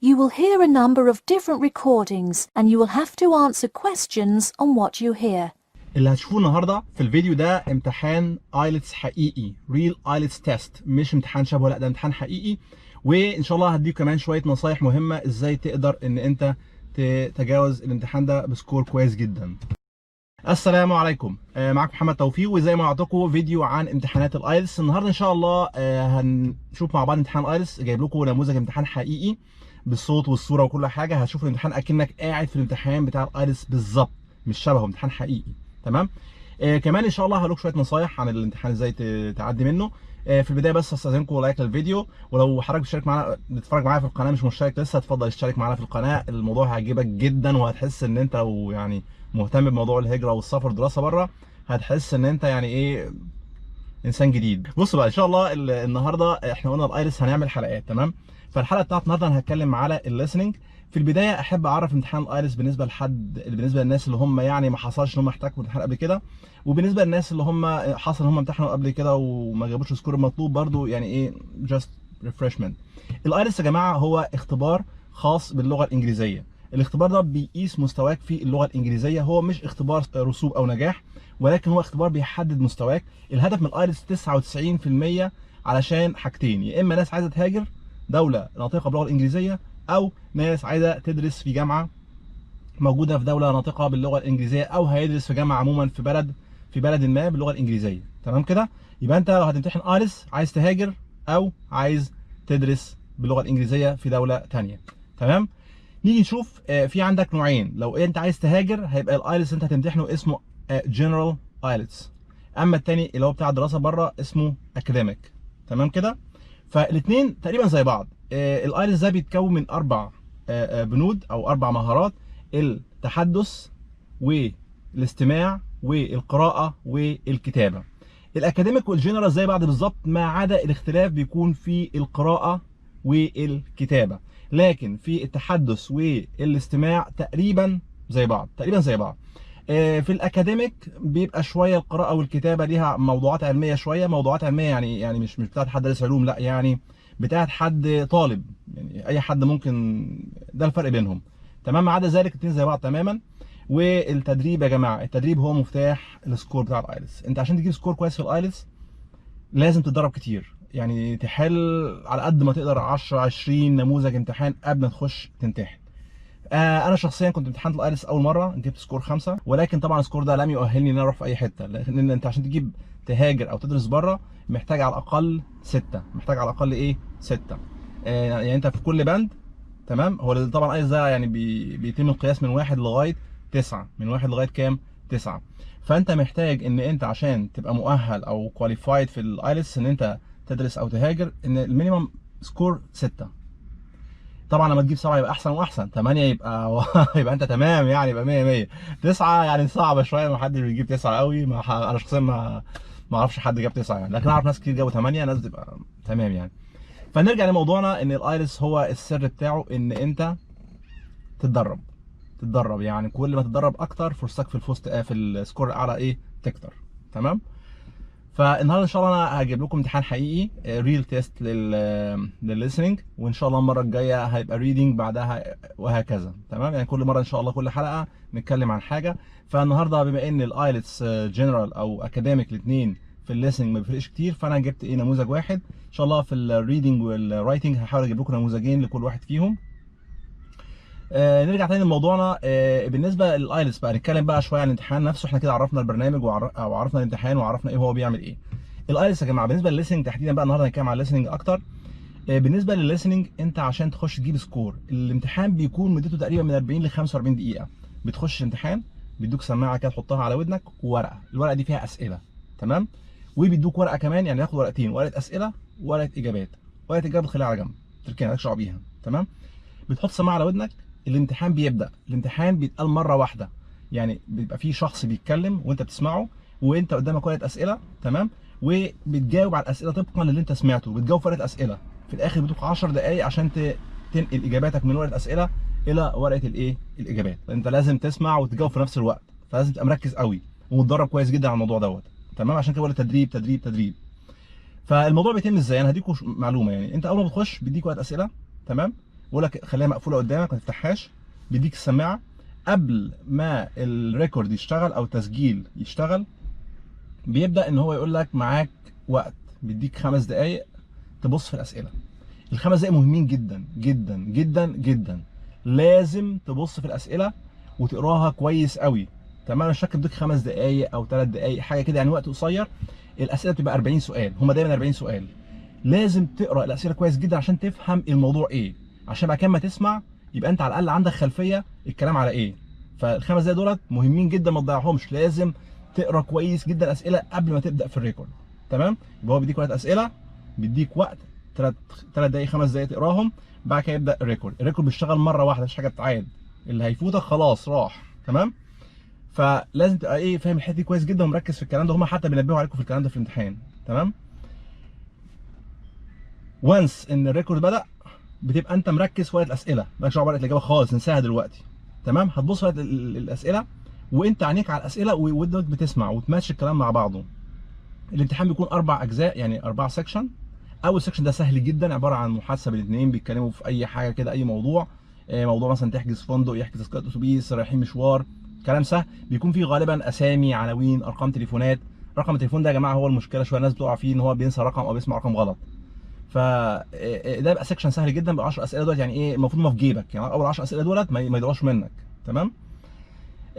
You will hear a number of different recordings and you will have to answer questions on what you hear. اللي هتشوفوه النهارده في الفيديو ده امتحان ايلتس حقيقي، real IELTS test، مش امتحان شبه، لا ده امتحان حقيقي. وان شاء الله هديك كمان شويه نصايح مهمه ازاي تقدر ان انت تتجاوز الامتحان ده بسكور كويس جدا. السلام عليكم، معاكم محمد توفيق، وزي ما وعدتكم فيديو عن امتحانات الايلتس. النهارده ان شاء الله هنشوف مع بعض امتحان ايلتس. جايب لكم نموذج امتحان حقيقي بالصوت والصوره وكل حاجه. هتشوف الامتحان اكنك قاعد في الامتحان بتاع الايلتس بالظبط، مش شبهه، امتحان حقيقي. تمام. كمان ان شاء الله هقول لكم شويه نصايح عن الامتحان ازاي تعدي منه. في البدايه بس استاذنكم لايك للفيديو، ولو حضرتك بتشترك معانا بتتفرج معايا في القناه مش مشترك لسه، اتفضل اشترك معانا في القناه. الموضوع هيعجبك جدا، وهتحس ان انت لو يعني مهتم بموضوع الهجره والسفر والدراسه بره، هتحس ان انت يعني ايه، انسان جديد. بص بقى ان شاء الله النهارده احنا قلنا الايلتس هنعمل حلقات، تمام؟ فالحلقه بتاعت النهارده انا هتكلم على الليسننج. في البدايه احب اعرف امتحان الايلتس بالنسبه للناس اللي هم يعني ما حصلش ان هم احتكوا امتحان قبل كده، وبالنسبه للناس اللي هم حصل ان هم امتحنوا قبل كده وما جابوش السكور المطلوب برضو، يعني ايه، جاست ريفرشمنت. الايلتس يا جماعه هو اختبار خاص باللغه الانجليزيه. الاختبار ده بيقيس مستواك في اللغه الانجليزيه. هو مش اختبار رسوب او نجاح، ولكن هو اختبار بيحدد مستواك. الهدف من الايلتس 99% علشان حاجتين: يا اما ناس عايزه تهاجر دوله ناطقه باللغه الانجليزيه، او ناس عايزه تدرس في جامعه موجوده في دوله ناطقه باللغه الانجليزيه، او هيدرس في جامعه عموما في بلد ما باللغه الانجليزيه. تمام كده؟ يبقى انت لو هتمتحن ايلتس عايز تهاجر او عايز تدرس باللغه الانجليزيه في دوله ثانيه. تمام. نيجي نشوف، في عندك نوعين. لو انت عايز تهاجر هيبقى الايلتس انت هتمتحنه اسمه جنرال ايلتس، اما الثاني اللي هو بتاع الدراسه بره اسمه اكاديميك. تمام كده؟ فالاثنين تقريبا زي بعض. الايلتس ده بيتكون من 4 بنود او 4 مهارات: التحدث والاستماع والقراءه والكتابه. الاكاديميك والجنرال زي بعض بالظبط، ما عدا الاختلاف بيكون في القراءه والكتابه. لكن في التحدث والاستماع تقريبا زي بعض، في الاكاديميك بيبقى شويه القراءه والكتابه ليها موضوعات علميه شويه، موضوعات علميه يعني مش بتاعت حد دارس علوم، لا يعني بتاعت حد طالب، يعني اي حد ممكن، ده الفرق بينهم. تمام. ما عدا ذلك الاثنين زي بعض تماما. والتدريب يا جماعه، التدريب هو مفتاح السكور بتاع الايلتس. انت عشان تجيب سكور كويس في الايلتس لازم تتدرب كتير، يعني تحل على قد ما تقدر 10 20 نموذج امتحان قبل ما تخش تمتحن. انا شخصيا كنت امتحنت الايلتس اول مره جبت سكور 5، ولكن طبعا السكور ده لم يؤهلني ان انا اروح في اي حته، لان انت عشان تهاجر او تدرس بره محتاج على الاقل 6، محتاج على الاقل ايه 6. يعني انت في كل بند، تمام. هو طبعا الايلتس ده يعني بيتم القياس من 1 لغايه 9، من 1 لغايه كام 9. فانت محتاج ان انت عشان تبقى مؤهل او كواليفايد في الايلتس ان انت تدرس او تهاجر، ان المينيمم سكور 6. طبعا لما تجيب 7 يبقى احسن واحسن، 8 يبقى يبقى انت تمام، يعني يبقى 100 100. 9 يعني صعبه شويه، ما حدش بيجيب 9 قوي. انا شخصيا ما اعرفش حد جاب 9 يعني، لكن اعرف ناس كتير جابوا 8، ناس تبقى تمام يعني. فنرجع لموضوعنا، ان الايلتس هو السر بتاعه ان انت تتدرب، يعني كل ما تتدرب اكتر فرصتك في السكور الاعلى ايه تكتر. تمام. فالنهارده ان شاء الله انا هجيب لكم امتحان حقيقي، ريل تيست للليسننج، وان شاء الله المره الجايه هيبقى ريدنج بعدها وهكذا. تمام. يعني كل مره ان شاء الله كل حلقه نتكلم عن حاجه. فالنهارده بما ان الايلتس جنرال او اكاديميك الاثنين في الليسننج ما بيفرقش كتير، فانا جبت ايه نموذج واحد. ان شاء الله في الريدنج والرايتنج هحاول اجيب لكم نموذجين لكل واحد فيهم. نرجع تاني لموضوعنا. بالنسبه للايلتس بقى نتكلم بقى شويه عن الامتحان نفسه. احنا كده عرفنا البرنامج وعرفنا الامتحان وعرفنا ايه هو بيعمل ايه. الايلتس يا جماعه بالنسبه للليسننج تحديدا بقى، النهارده هنتكلم على الليسننج اكتر. بالنسبه للليسننج انت عشان تخش تجيب سكور، الامتحان بيكون مدته تقريبا من 40 ل 45 دقيقه. بتخش الامتحان بيدوك سماعه كده تحطها على ودنك وورقه، الورقه دي فيها اسئله، تمام. وبيدوك ورقه كمان، يعني ياخد ورقتين، ورقه اسئله وورقه اجابات. ورقه اجابات تخليها على جنب تركنها مالكش دعوه بيها، تمام. بتحط سماعه على ودنك، الامتحان بيبدا. الامتحان بيتقال مره واحده، يعني بيبقى في شخص بيتكلم وانت بتسمعه، وانت قدامك ورقه اسئله، تمام. وبتجاوب على الاسئله طبقا للي انت سمعته. بتجاوب في ورقه اسئله، في الاخر بيدوك 10 دقائق عشان تنقل اجاباتك من ورقه اسئله الى ورقه الاجابات. انت لازم تسمع وتجاوب في نفس الوقت، فلازم تبقى مركز قوي ومتدرب كويس جدا على الموضوع دوت، تمام. عشان كده بقول تدريب تدريب تدريب. فالموضوع بيتم ازاي؟ انا هديكم معلومه. يعني انت اول ما بتخش بيديك ورقه اسئله، تمام. بيقول لك خليها مقفوله قدامك ما تفتحهاش، بيديك السماعه قبل ما الريكورد يشتغل او التسجيل يشتغل، بيبدا ان هو يقول لك معاك وقت، بيديك 5 دقائق تبص في الاسئله. ال5 دقائق مهمين جدا جدا جدا جدا، لازم تبص في الاسئله وتقراها كويس قوي. تمام، انا مش فاكر اديك 5 دقائق او 3 دقائق حاجه كده، يعني وقت قصير. الاسئله بتبقى 40 سؤال، هم دايما 40 سؤال. لازم تقرا الاسئله كويس جدا عشان تفهم الموضوع ايه، عشان بعد كده ما تسمع يبقى انت على الاقل عندك خلفيه الكلام على ايه. فال5 دقائق دولت مهمين جدا ما تضيعهمش، لازم تقرا كويس جدا اسئله قبل ما تبدا في الريكورد. تمام، يبقى هو بيديك وقت اسئله، بيديك وقت 3 دقائق 5 دقائق تقراهم، بعد كده يبدا الريكورد. الريكورد بيشتغل مره واحده، مفيش حاجه بتعاد، اللي هيفوتك خلاص راح. تمام، فلازم تبقى ايه فاهم الحته دي كويس جدا ومركز في الكلام ده، هم حتى بينبهوا عليكم في الكلام ده في الامتحان. تمام، وانس ان الريكورد بدا بتبقى انت مركز في ورقه الاسئله، مالكش دعوه بورقه الاجابه خالص، انساها دلوقتي. تمام، هتبص ورقه الاسئله وانت عينيك على الاسئله ودنك بتسمع وتماتش الكلام مع بعضه. الامتحان بيكون 4 اجزاء، يعني 4 سيكشن. اول سيكشن ده سهل جدا، عباره عن محادثه بين اثنين بيتكلموا في اي حاجه كده، اي موضوع. موضوع مثلا تحجز فندق، يحجز تذكره اتوبيس، رايحين مشوار، كلام سهل. بيكون فيه غالبا اسامي، عناوين، ارقام تليفونات. رقم التليفون ده يا جماعه هو المشكله شويه، الناس بتقع فيه ان هو بينسى رقم او بيسمع رقم غلط. ف ده بقى سيكشن سهل جدا ب 10 اسئله دولت، يعني ايه المفروض ما في جيبك، يعني اول 10 اسئله دولت ما يضيعوش منك. تمام،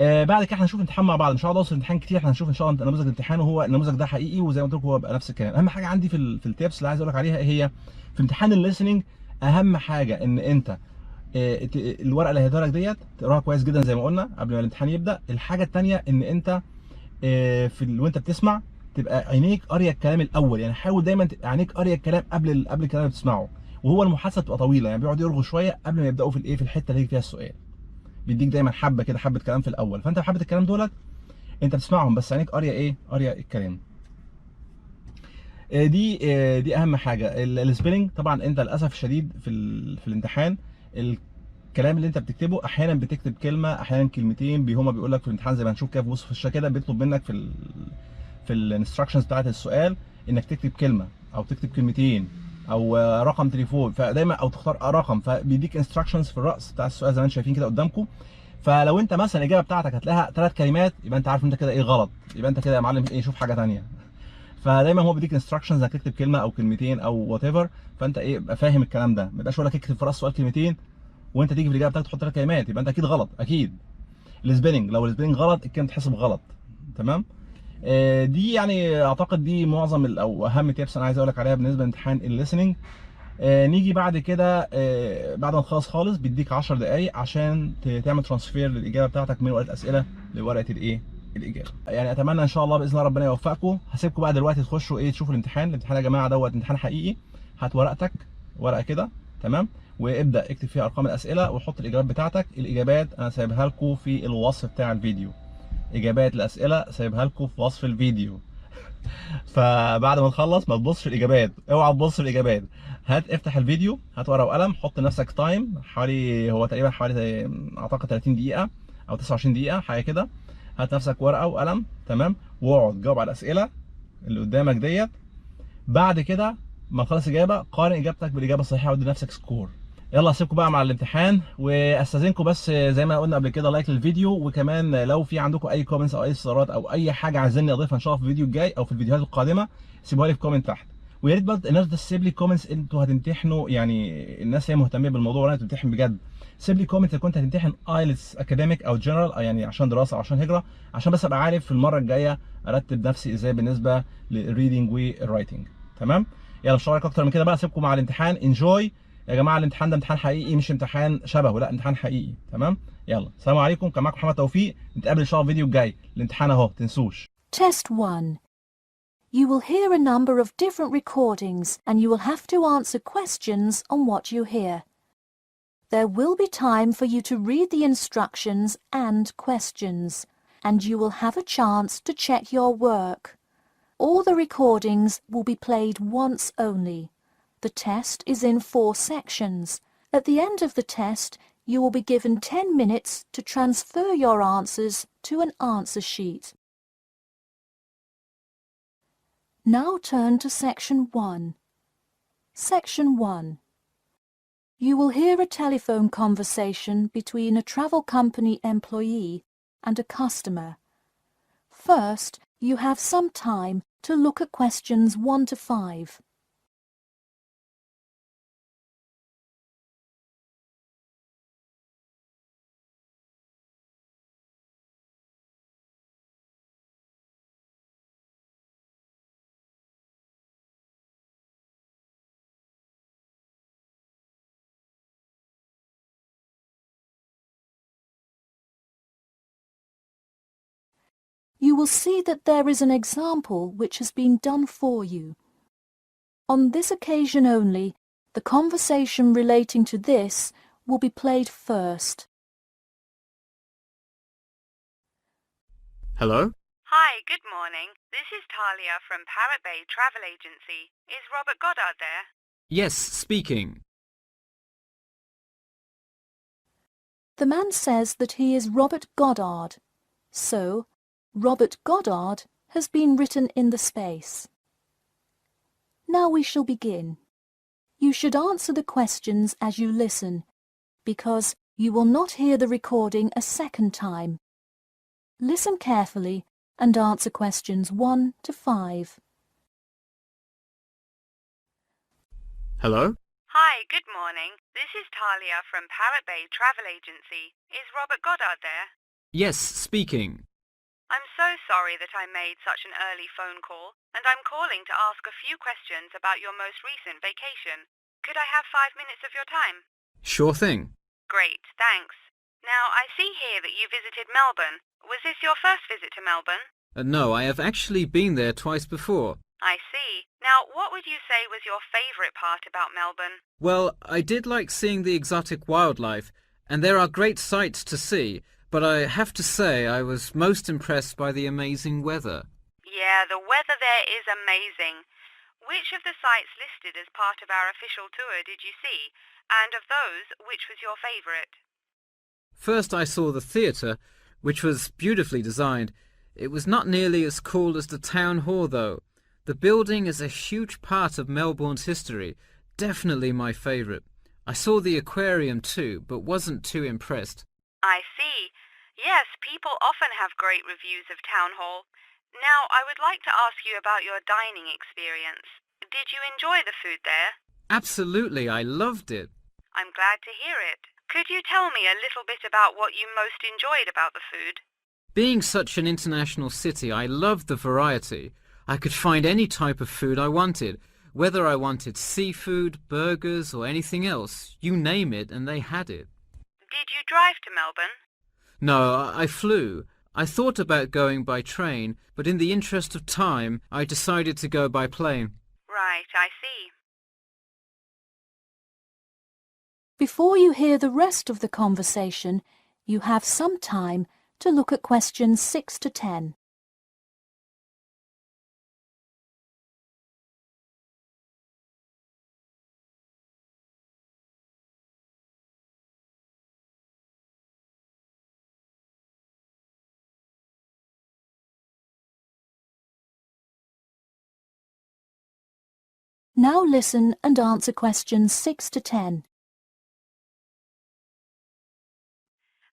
بعد كده هنشوف امتحان مع بعض، مش هقعد اوصل امتحان كتير، هنشوف ان شاء الله نموذج الامتحان، وهو النموذج ده حقيقي، وزي ما قلت لكم هو بقى نفس الكلام. اهم حاجه عندي في التيبس اللي عايز اقول لك عليها ايه هي؟ في امتحان الليسننج اهم حاجه ان انت الورقه اللي هيديها لك ديت تقراها كويس جدا زي ما قلنا قبل ما الامتحان يبدا. الحاجه الثانيه ان انت وانت بتسمع تبقى عينيك قاريه الكلام الاول، يعني حاول دايما تبقى عينيك قاريه الكلام قبل الكلام اللي بتسمعه. وهو المحادثه بتبقى طويله، يعني بيقعد يرغوا شويه قبل ما يبداوا في الايه في الحته اللي هي فيها السؤال. بيديك دايما حبه كده، حبه كلام في الاول، فانت حبه الكلام دولت انت بتسمعهم بس عينيك قاريه ايه، قاريه الكلام. دي اهم حاجه. السبيلنج طبعا انت للاسف الشديد في الامتحان الكلام اللي انت بتكتبه احيانا بتكتب كلمه، احيانا كلمتين. هما بيقول لك في الامتحان زي ما هنشوف كده، بص في الشاشه كده بيطلب منك في الانستراكشنز بتاعت السؤال انك تكتب كلمه او تكتب كلمتين او رقم تليفون، فدايما او تختار رقم، فبيديك انستراكشنز في الراس بتاع السؤال زي ما انتم شايفين كده قدامكم. فلو انت مثلا الاجابه بتاعتك هتلاقيها 3 كلمات، يبقى انت عارف انت كده ايه غلط، يبقى انت كده يا معلم ايه شوف حاجه ثانيه. فدايما هو بيديك انستراكشنز انك تكتب كلمه او كلمتين او وات ايفر، فانت ايه ابقى فاهم الكلام ده، ما يبقاش يقول لك اكتب في راس السؤال كلمتين وانت تيجي في الاجابه بتاعتك تحط 3 كلمات، يبقى انت اكيد غلط اكيد. السبيلنج لو السبيلنج غلط الكلمه تحسب غلط. تمام، دي يعني اعتقد دي معظم او اهم تيبس انا عايز اقول لك عليها بالنسبه لامتحان الليسننج. نيجي بعد كده بعد ما تخلص خالص بيديك 10 دقائق عشان تعمل ترانسفير للاجابه بتاعتك من ورقه الاسئله لورقه الايه الاجابه. يعني اتمنى ان شاء الله باذن الله ربنا يوفقكم. هسيبكم بقى دلوقتي تخشوا ايه تشوفوا الامتحان يا جماعه دوت امتحان حقيقي. هات ورقتك، ورقه كده تمام، وابدا اكتب فيها ارقام الاسئله وحط الاجابات بتاعتك. الاجابات انا سايبها لكم في الوصف بتاع الفيديو، اجابات الاسئله سايبها لكم في وصف الفيديو. فبعد ما تخلص ما تبصش في الاجابات، اوعى تبص في الاجابات. افتح الفيديو، هات ورقه وقلم، حط لنفسك تايم حوالي، هو تقريبا حوالي اعتقد 30 دقيقه او 29 دقيقه حاجه كده. هات نفسك ورقه وقلم تمام، واقعد جاوب على الاسئله اللي قدامك ديت. بعد كده ما تخلص اجابه قارن اجابتك بالاجابه الصحيحه وادي نفسك سكور. يلا اسيبكم بقى مع الامتحان، واستاذنكم بس زي ما قلنا قبل كده لايك للفيديو، وكمان لو في عندكم اي كومنتس او اي استفسارات او اي حاجه عايزيني اضيفها ان شاء الله في الفيديو الجاي او في الفيديوهات القادمه سيبوها لي في كومنت تحت. ويا ريت برضه الناس تسيب لي كومنتس، انتوا هتمتحنوا يعني الناس هي مهتمه بالموضوع ولا بتمتحن بجد. سيب لي كومنت اذا كنت هتمتحن ايلتس اكاديميك او جنرال، يعني عشان دراسه او عشان هجره، عشان بس ابقى عارف في المره الجايه ارتب نفسي ازاي بالنسبه للريدنج والرايتنج. تمام، يلا مش هوريك اكتر من كده بقى، اسيبكم مع الامتحان. انجوي يا جماعه، الامتحان ده امتحان حقيقي مش امتحان شبهه، لا امتحان حقيقي. تمام، يلا السلام عليكم، كان معاكم محمد توفيق، نتقابل ان شاء الله الفيديو الجاي. الامتحان اهو تنسوش. Test 1. You will hear a number of different recordings and you will have to answer questions on what you hear. There will be time for you to read the instructions and questions, and you will have a chance to check your work. All the recordings will be played once only. The test is in 4 sections. At the end of the test, you will be given 10 minutes to transfer your answers to an answer sheet. Now turn to Section 1. Section 1. You will hear a telephone conversation between a travel company employee and a customer. First, you have some time to look at questions 1 to 5. You will see that there is an example which has been done for you. On this occasion only, the conversation relating to this will be played first. Hello? Hi, good morning. This is Talia from Parrot Bay Travel Agency. Is Robert Goddard there? Yes, speaking. The man says that he is Robert Goddard, so Robert Goddard has been written in the space. Now we shall begin. You should answer the questions as you listen, because you will not hear the recording a second time. Listen carefully and answer questions 1 to 5. Hello? Hi, good morning. This is Talia from Parrot Bay Travel Agency. Is Robert Goddard there? Yes, speaking. I'm so sorry that I made such an early phone call, and I'm calling to ask a few questions about your most recent vacation. Could I have 5 minutes of your time? Sure thing. Great, thanks. Now, I see here that you visited Melbourne. Was this your first visit to Melbourne? No, I have actually been there twice before. I see. Now, what would you say was your favourite part about Melbourne? Well, I did like seeing the exotic wildlife, and there are great sights to see, but I have to say I was most impressed by the amazing weather. Yeah, the weather there is amazing. Which of the sites listed as part of our official tour did you see? And of those, which was your favourite? First I saw the theatre, which was beautifully designed. It was not nearly as cool as the town hall, though. The building is a huge part of Melbourne's history, definitely my favourite. I saw the aquarium too, but wasn't too impressed. I see. Yes, people often have great reviews of Town Hall. Now, I would like to ask you about your dining experience. Did you enjoy the food there? Absolutely, I loved it. I'm glad to hear it. Could you tell me a little bit about what you most enjoyed about the food? Being such an international city, I loved the variety. I could find any type of food I wanted, whether I wanted seafood, burgers, or anything else. You name it, and they had it. Did you drive to Melbourne? No, I flew. I thought about going by train, but in the interest of time, I decided to go by plane. Right, I see. Before you hear the rest of the conversation, you have some time to look at questions 6 to 10. Now listen and answer questions 6 to 10.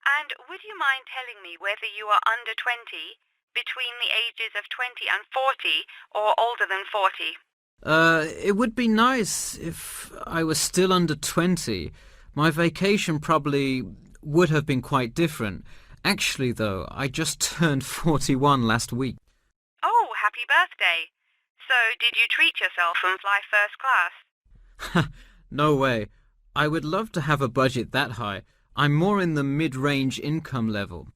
And would you mind telling me whether you are under 20, between the ages of 20 and 40, or older than 40? It would be nice if I was still under 20. My vacation probably would have been quite different. Actually, though, I just turned 41 last week. Oh, happy birthday. So, did you treat yourself and fly first class? No way. I would love to have a budget that high. I'm more in the mid-range income level.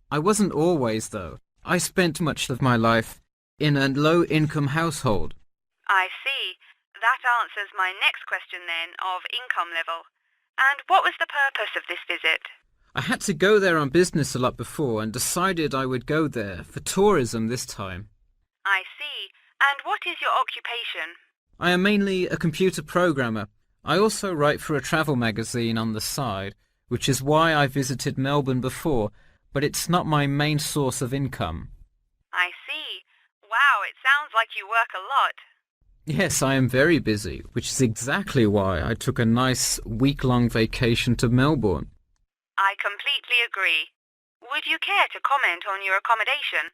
I wasn't always, though. I spent much of my life in a low-income household. I see. That answers my next question then, of income level. And what was the purpose of this visit? I had to go there on business a lot before and decided I would go there for tourism this time. I see. And what is your occupation? I am mainly a computer programmer. I also write for a travel magazine on the side, which is why I visited Melbourne before, but it's not my main source of income. I see. Wow, it sounds like you work a lot. Yes, I am very busy, which is exactly why I took a nice week-long vacation to Melbourne. I completely agree. Would you care to comment on your accommodation?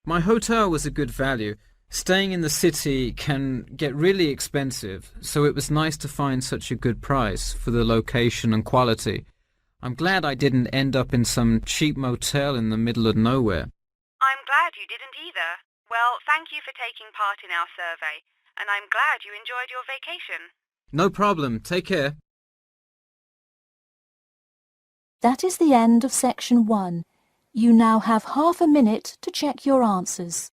My hotel was a good value. Staying in the city can get really expensive, so it was nice to find such a good price for the location and quality. I'm glad I didn't end up in some cheap motel in the middle of nowhere. I'm glad you didn't either. Well, thank you for taking part in our survey, and I'm glad you enjoyed your vacation. No problem. Take care. That is the end of section 1. You now have half a minute to check your answers.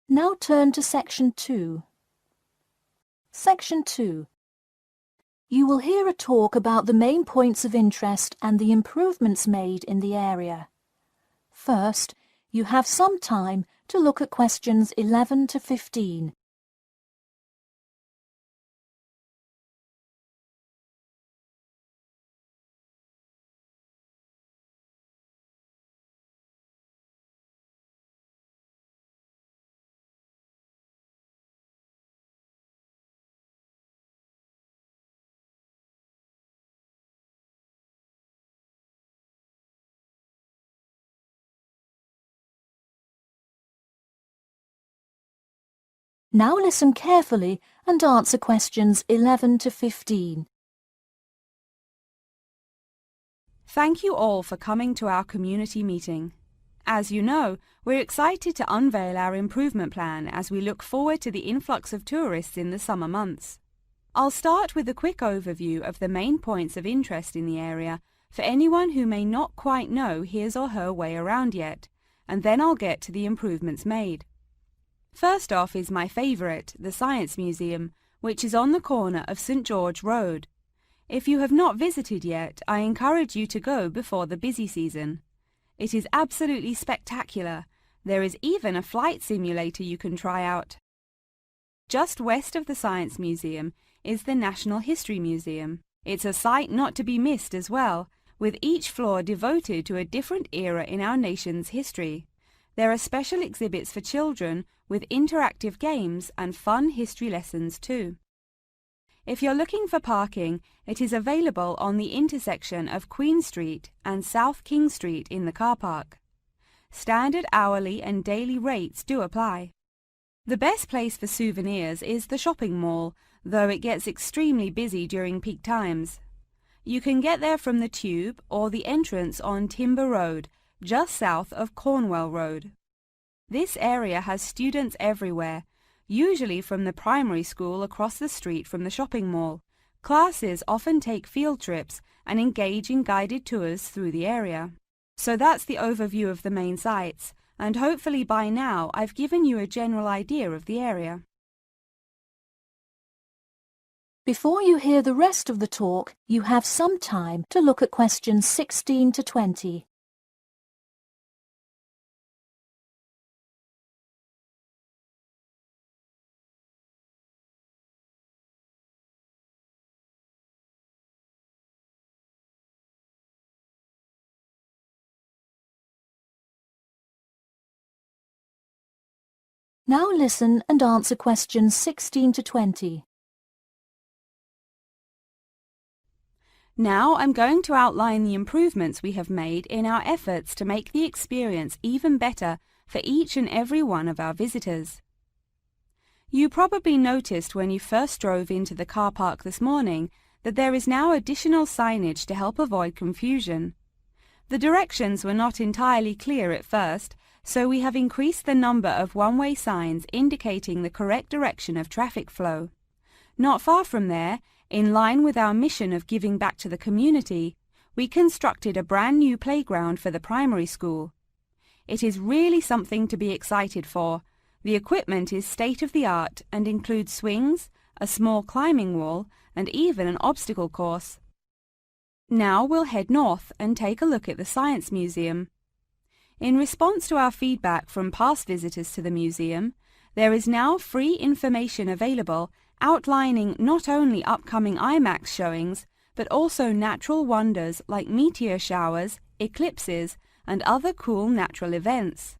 Now turn to section 2. Section 2. You will hear a talk about the main points of interest and the improvements made in the area. First, you have some time to look at questions 11 to 15. Now listen carefully and answer questions 11 to 15. Thank you all for coming to our community meeting. As you know, we're excited to unveil our improvement plan as we look forward to the influx of tourists in the summer months. I'll start with a quick overview of the main points of interest in the area for anyone who may not quite know his or her way around yet, and then I'll get to the improvements made. First off is my favourite, the Science Museum, which is on the corner of St George Road. If you have not visited yet, I encourage you to go before the busy season. It is absolutely spectacular. There is even a flight simulator you can try out. Just west of the Science Museum is the National History Museum. It's a sight not to be missed as well, with each floor devoted to a different era in our nation's history. There are special exhibits for children with interactive games and fun history lessons too. If you're looking for parking, it is available on the intersection of Queen Street and South King Street in the car park. Standard hourly and daily rates do apply. The best place for souvenirs is the shopping mall, though it gets extremely busy during peak times. You can get there from the Tube or the entrance on Timber Road, just south of Cornwall Road. This area has students everywhere, usually from the primary school across the street from the shopping mall. Classes often take field trips and engage in guided tours through the area. So that's the overview of the main sites, and hopefully by now I've given you a general idea of the area. Before you hear the rest of the talk, you have some time to look at questions 16 to 20. Now listen and answer questions 16 to 20. Now I'm going to outline the improvements we have made in our efforts to make the experience even better for each and every one of our visitors. You probably noticed when you first drove into the car park this morning that there is now additional signage to help avoid confusion. The directions were not entirely clear at first, so we have increased the number of one-way signs indicating the correct direction of traffic flow. Not far from there, in line with our mission of giving back to the community, we constructed a brand new playground for the primary school. It is really something to be excited for. The equipment is state-of-the-art and includes swings, a small climbing wall, and even an obstacle course. Now we'll head north and take a look at the Science Museum. In response to our feedback from past visitors to the museum, there is now free information available outlining not only upcoming IMAX showings, but also natural wonders like meteor showers, eclipses, and other cool natural events.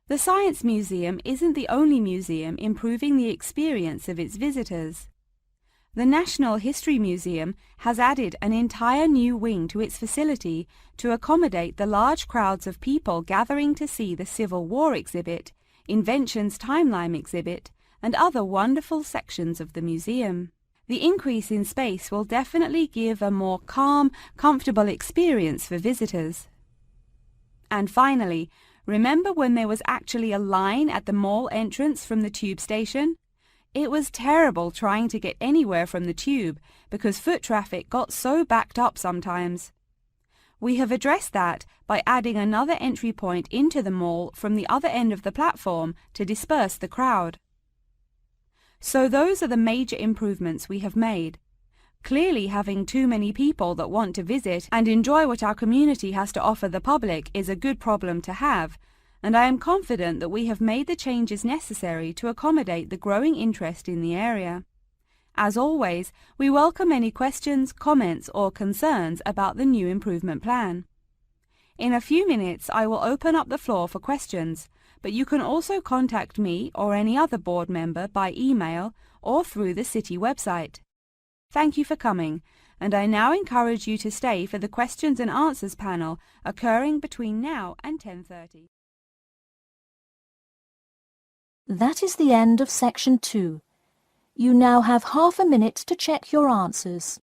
The Science Museum isn't the only museum improving the experience of its visitors. The National History Museum has added an entire new wing to its facility to accommodate the large crowds of people gathering to see the Civil War exhibit, Inventions Timeline exhibit, and other wonderful sections of the museum. The increase in space will definitely give a more calm, comfortable experience for visitors. And finally, remember when there was actually a line at the mall entrance from the tube station? It was terrible trying to get anywhere from the tube because foot traffic got so backed up sometimes. We have addressed that by adding another entry point into the mall from the other end of the platform to disperse the crowd. So those are the major improvements we have made. Clearly, having too many people that want to visit and enjoy what our community has to offer the public is a good problem to have, and I am confident that we have made the changes necessary to accommodate the growing interest in the area. As always, we welcome any questions, comments, or concerns about the new improvement plan. In a few minutes, I will open up the floor for questions, but you can also contact me or any other board member by email or through the city website. Thank you for coming, and I now encourage you to stay for the questions and answers panel occurring between now and 10:30. That is the end of section 2. You now have half a minute to check your answers.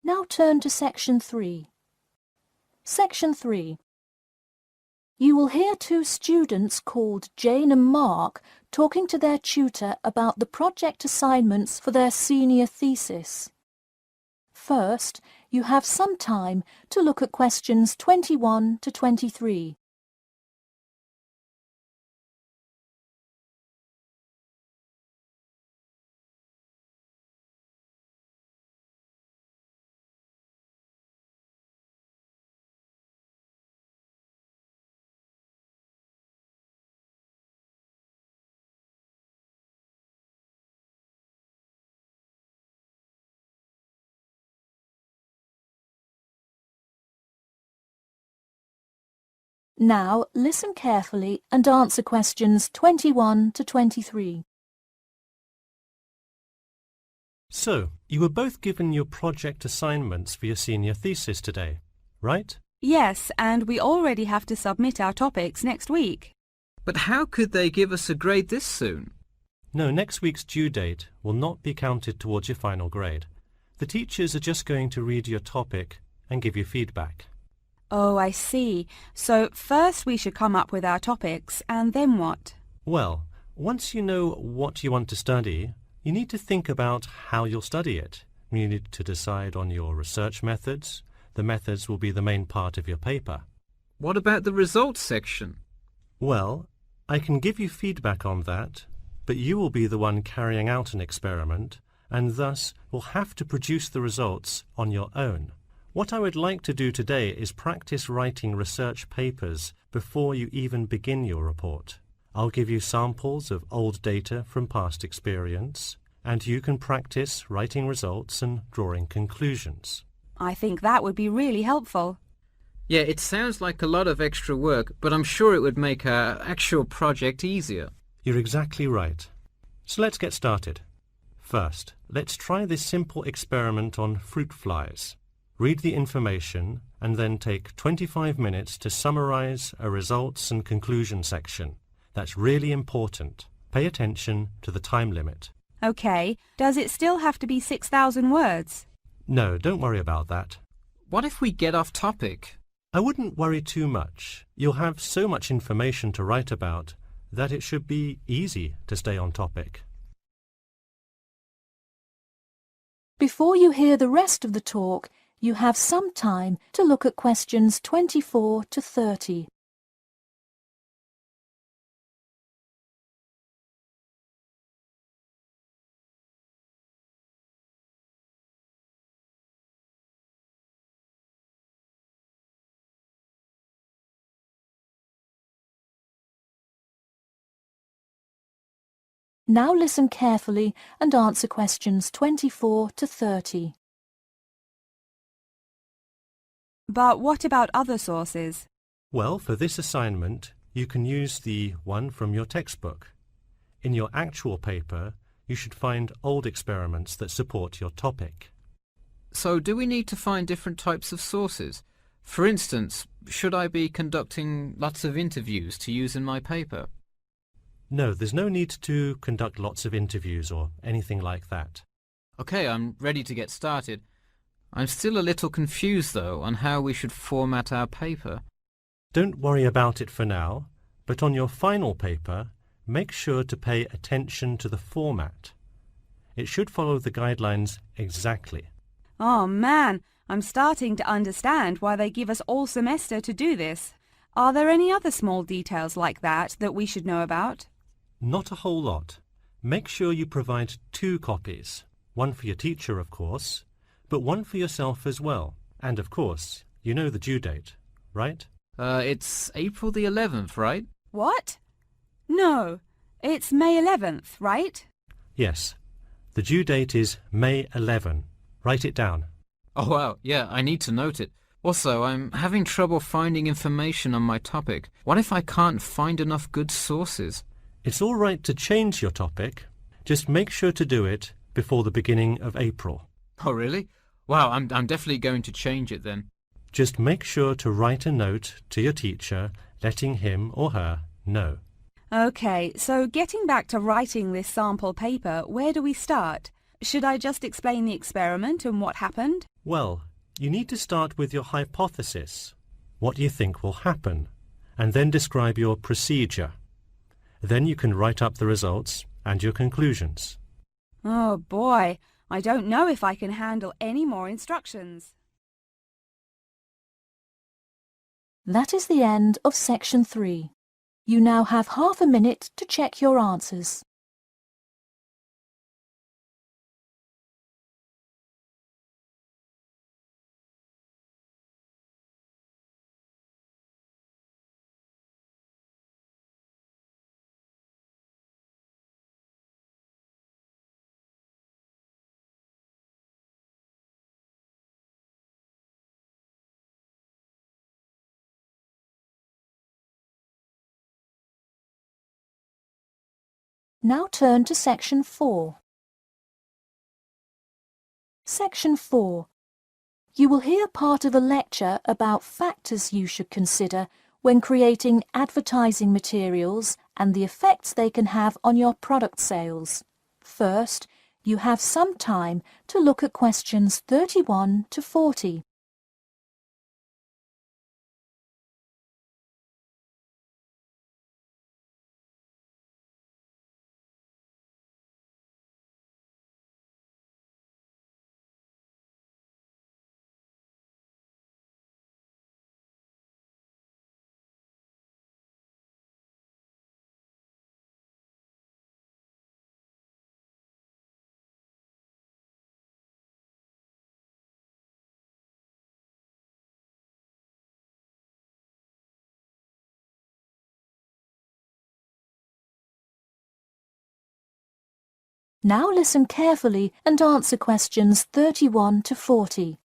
Now turn to section 3. Section 3. You will hear two students called Jane and Mark talking to their tutor about the project assignments for their senior thesis. First, you have some time to look at questions 21 to 23. Now listen carefully and answer questions 21 to 23. So, you were both given your project assignments for your senior thesis today, right? Yes, and we already have to submit our topics next week. But how could they give us a grade this soon? No, next week's due date will not be counted towards your final grade. The teachers are just going to read your topic and give you feedback. Oh, I see. So first we should come up with our topics, and then what? Well, once you know what you want to study, you need to think about how you'll study it. You need to decide on your research methods. The methods will be the main part of your paper. What about the results section? Well, I can give you feedback on that, but you will be the one carrying out an experiment, and thus will have to produce the results on your own. What I would like to do today is practice writing research papers before you even begin your report. I'll give you samples of old data from past experience, and you can practice writing results and drawing conclusions. I think that would be really helpful. Yeah, it sounds like a lot of extra work, but I'm sure it would make our actual project easier. You're exactly right. So let's get started. First, let's try this simple experiment on fruit flies. Read the information and then take 25 minutes to summarize a results and conclusion section. That's really important. Pay attention to the time limit. Okay, does it still have to be 6,000 words? No, don't worry about that. What if we get off topic? I wouldn't worry too much. You'll have so much information to write about that it should be easy to stay on topic. Before you hear the rest of the talk, you have some time to look at questions 24 to 30. Now listen carefully and answer questions 24 to 30. But what about other sources? Well, for this assignment, you can use the one from your textbook. In your actual paper, you should find old experiments that support your topic. So do we need to find different types of sources? For instance, should I be conducting lots of interviews to use in my paper? No, there's no need to conduct lots of interviews or anything like that. Okay, I'm ready to get started. I'm still a little confused, though, on how we should format our paper. Don't worry about it for now, but on your final paper, make sure to pay attention to the format. It should follow the guidelines exactly. Oh man, I'm starting to understand why they give us all semester to do this. Are there any other small details like that we should know about? Not a whole lot. Make sure you provide 2 copies. One for your teacher, of course, but one for yourself as well. And of course, you know the due date, right? It's April the 11th, right? What? No, it's May 11th, right? Yes. The due date is May 11. Write it down. Oh wow, yeah, I need to note it. Also, I'm having trouble finding information on my topic. What if I can't find enough good sources? It's all right to change your topic. Just make sure to do it before the beginning of April. Oh really? Wow, I'm definitely going to change it then. Just make sure to write a note to your teacher letting him or her know. Okay, so getting back to writing this sample paper, where do we start? Should I just explain the experiment and what happened? Well, you need to start with your hypothesis, what you think will happen, and then describe your procedure. Then you can write up the results and your conclusions. Oh boy, I don't know if I can handle any more instructions. That is the end of section 3. You now have half a minute to check your answers. Now turn to section 4. Section 4. You will hear part of a lecture about factors you should consider when creating advertising materials and the effects they can have on your product sales. First, you have some time to look at questions 31 to 40. Now listen carefully and answer questions 31 to 40.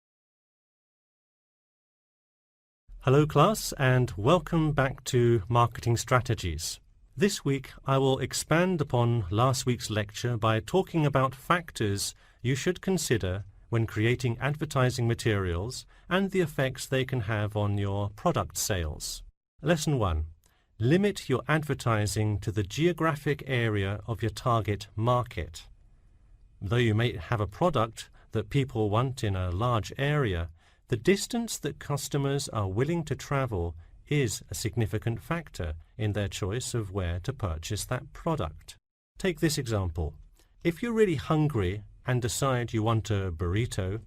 Hello class and welcome back to Marketing Strategies. This week I will expand upon last week's lecture by talking about factors you should consider when creating advertising materials and the effects they can have on your product sales. Lesson 1. Limit your advertising to the geographic area of your target market. Though you may have a product that people want in a large area, the distance that customers are willing to travel is a significant factor in their choice of where to purchase that product. Take this example. If you're really hungry and decide you want a burrito,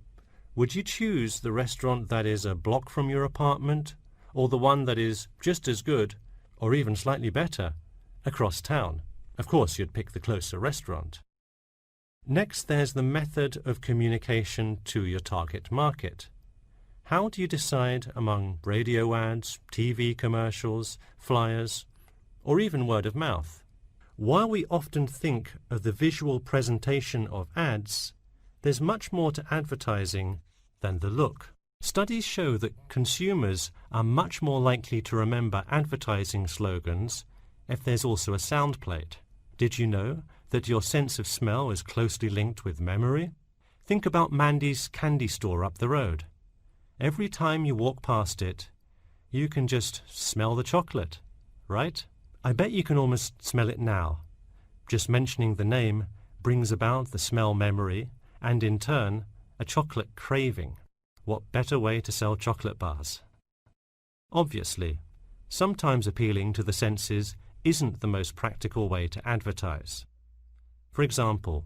would you choose the restaurant that is a block from your apartment, or the one that is just as good, or even slightly better, across town? Of course, you'd pick the closer restaurant. Next, there's the method of communication to your target market. How do you decide among radio ads, TV commercials, flyers, or even word of mouth? While we often think of the visual presentation of ads, there's much more to advertising than the look. Studies show that consumers are much more likely to remember advertising slogans if there's also a sound plate. Did you know that your sense of smell is closely linked with memory? Think about Mandy's candy store up the road. Every time you walk past it, you can just smell the chocolate, right? I bet you can almost smell it now. Just mentioning the name brings about the smell memory and, in turn, a chocolate craving. What better way to sell chocolate bars? Obviously, sometimes appealing to the senses isn't the most practical way to advertise. For example,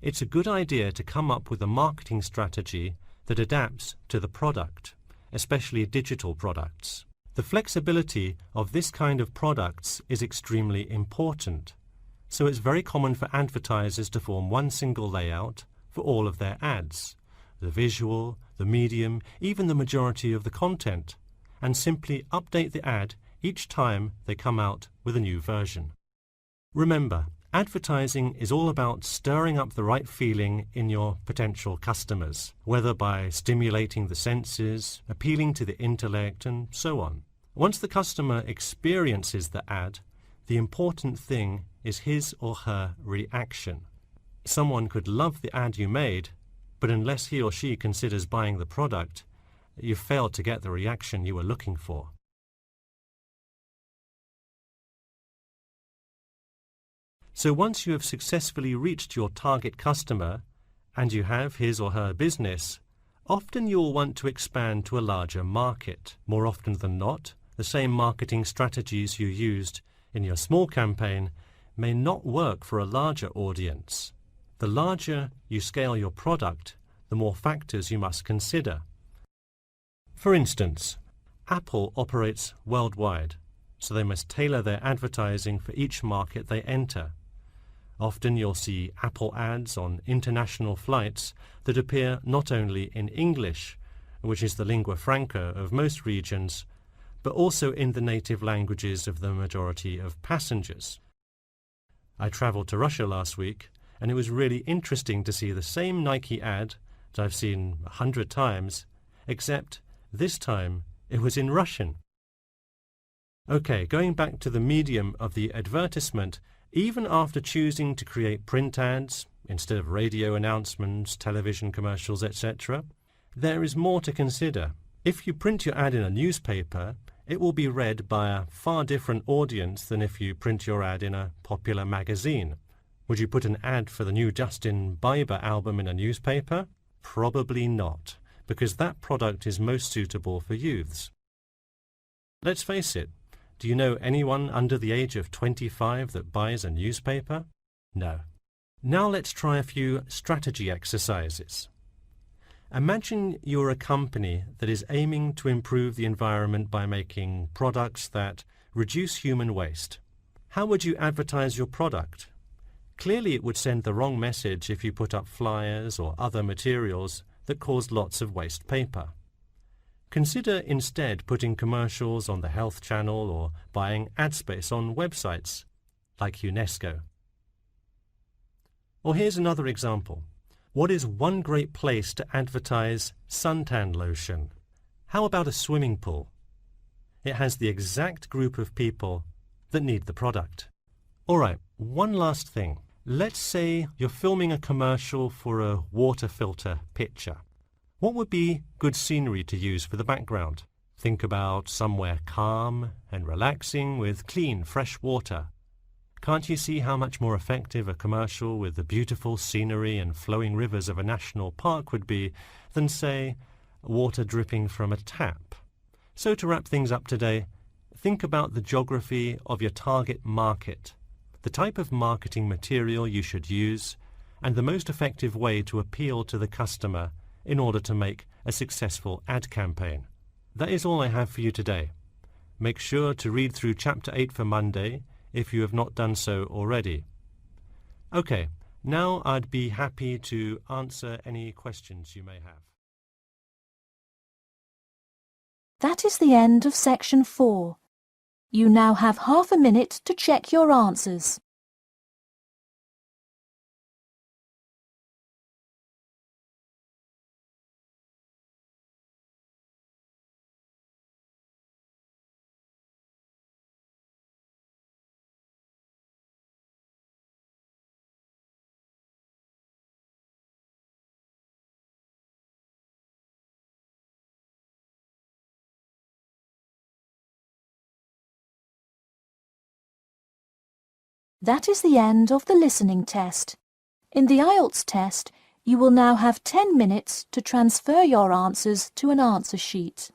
it's a good idea to come up with a marketing strategy that adapts to the product, especially digital products. The flexibility of this kind of products is extremely important, so it's very common for advertisers to form one single layout for all of their ads, the visual, the medium, even the majority of the content, and simply update the ad each time they come out with a new version. Remember, advertising is all about stirring up the right feeling in your potential customers, whether by stimulating the senses, appealing to the intellect, and so on. Once the customer experiences the ad, the important thing is his or her reaction. Someone could love the ad you made, but unless he or she considers buying the product, you've failed to get the reaction you were looking for. So once you have successfully reached your target customer, and you have his or her business, often you'll want to expand to a larger market. More often than not, the same marketing strategies you used in your small campaign may not work for a larger audience. The larger you scale your product, the more factors you must consider. For instance, Apple operates worldwide, so they must tailor their advertising for each market they enter. Often you'll see Apple ads on international flights that appear not only in English, which is the lingua franca of most regions, but also in the native languages of the majority of passengers. I travelled to Russia last week, and it was really interesting to see the same Nike ad that I've seen 100 times, except this time it was in Russian. Okay, going back to the medium of the advertisement, even after choosing to create print ads instead of radio announcements, television commercials, etc., there is more to consider. If you print your ad in a newspaper, it will be read by a far different audience than if you print your ad in a popular magazine. Would you put an ad for the new Justin Bieber album in a newspaper? Probably not, because that product is most suitable for youths. Let's face it, do you know anyone under the age of 25 that buys a newspaper? No. Now let's try a few strategy exercises. Imagine you're a company that is aiming to improve the environment by making products that reduce human waste. How would you advertise your product? Clearly it would send the wrong message if you put up flyers or other materials that cause lots of waste paper. Consider instead putting commercials on the Health Channel or buying ad space on websites like UNESCO. Or here's another example. What is one great place to advertise suntan lotion? How about a swimming pool? It has the exact group of people that need the product. All right, one last thing. Let's say you're filming a commercial for a water filter pitcher. What would be good scenery to use for the background? Think about somewhere calm and relaxing with clean, fresh water. Can't you see how much more effective a commercial with the beautiful scenery and flowing rivers of a national park would be than, say, water dripping from a tap? So to wrap things up today, think about the geography of your target market, the type of marketing material you should use, and the most effective way to appeal to the customer in order to make a successful ad campaign. That is all I have for you today. Make sure to read through Chapter 8 for Monday if you have not done so already. Okay, now I'd be happy to answer any questions you may have. That is the end of section 4. You now have half a minute to check your answers. That is the end of the listening test. In the IELTS test, you will now have 10 minutes to transfer your answers to an answer sheet.